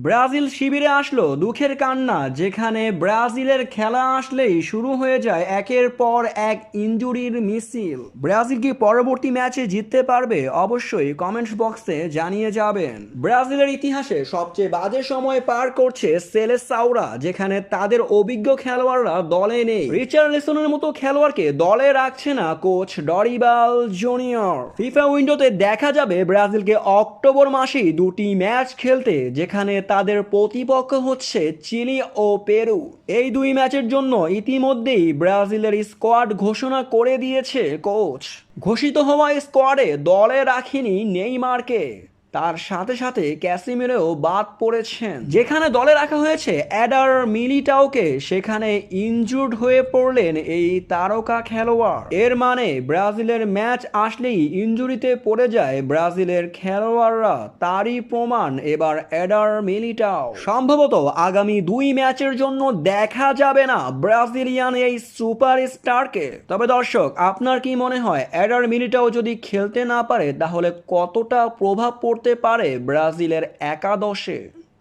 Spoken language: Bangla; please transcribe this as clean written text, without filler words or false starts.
ব্রাজিল শিবিরে আসলো দুঃখের কান্না, যেখানে ব্রাজিলের খেলা আসলেই শুরু হয়ে যায় একের পর এক ইনজুরির মিছিল। ব্রাজিল কি পরবর্তী ম্যাচে জিততে পারবে? অবশ্যই কমেন্টস বক্সে জানিয়ে যাবেন। ব্রাজিলের ইতিহাসে সবচেয়ে বাজে সময় পার করছে সেলেসাওরা, যেখানে তাদের অভিজ্ঞ খেলোয়াড়রা দলে নেই। রিচার্লিসনের মতো খেলোয়াড়কে দলে রাখছে না কোচ ডরিবাল জুনিয়র। ফিফা উইন্ডোতে দেখা যাবে ব্রাজিলকে অক্টোবর মাসেই দুটি ম্যাচ খেলতে, যেখানে তাদের প্রতিপক্ষ হচ্ছে চিলি ও পেরু। এই দুই ম্যাচের জন্য ইতিমধ্যেই ব্রাজিলের স্কোয়াড ঘোষণা করে দিয়েছে কোচ। ঘোষিত হওয়া স্কোয়াডে দলে রাখিনি নেইমারকে, তার সাথে সাথে ক্যাসিমিরোও বাদ পড়েছেন। যেখানে দলে রাখা হয়েছে অ্যাডার মিলিটাওকে, সেখানে ইনজুর্ড হয়ে পড়লেন এই তারকা খেলোয়াড়। এর মানে ব্রাজিলের ম্যাচ আসলেই ইনজুরিতে পড়ে যায় ব্রাজিলের খেলোয়াড়রা। তারই প্রমাণ এবার অ্যাডার মিলিটাও। সম্ভবত আগামী দুই ম্যাচের জন্য দেখা যাবে না ব্রাজিলিয়ান এই সুপারস্টারকে। তবে দর্শক, আপনার কি মনে হয় অ্যাডার মিলিটাও যদি খেলতে না পারে তাহলে কতটা প্রভাব পড়তে পারে ব্রাজিলের একাদশে?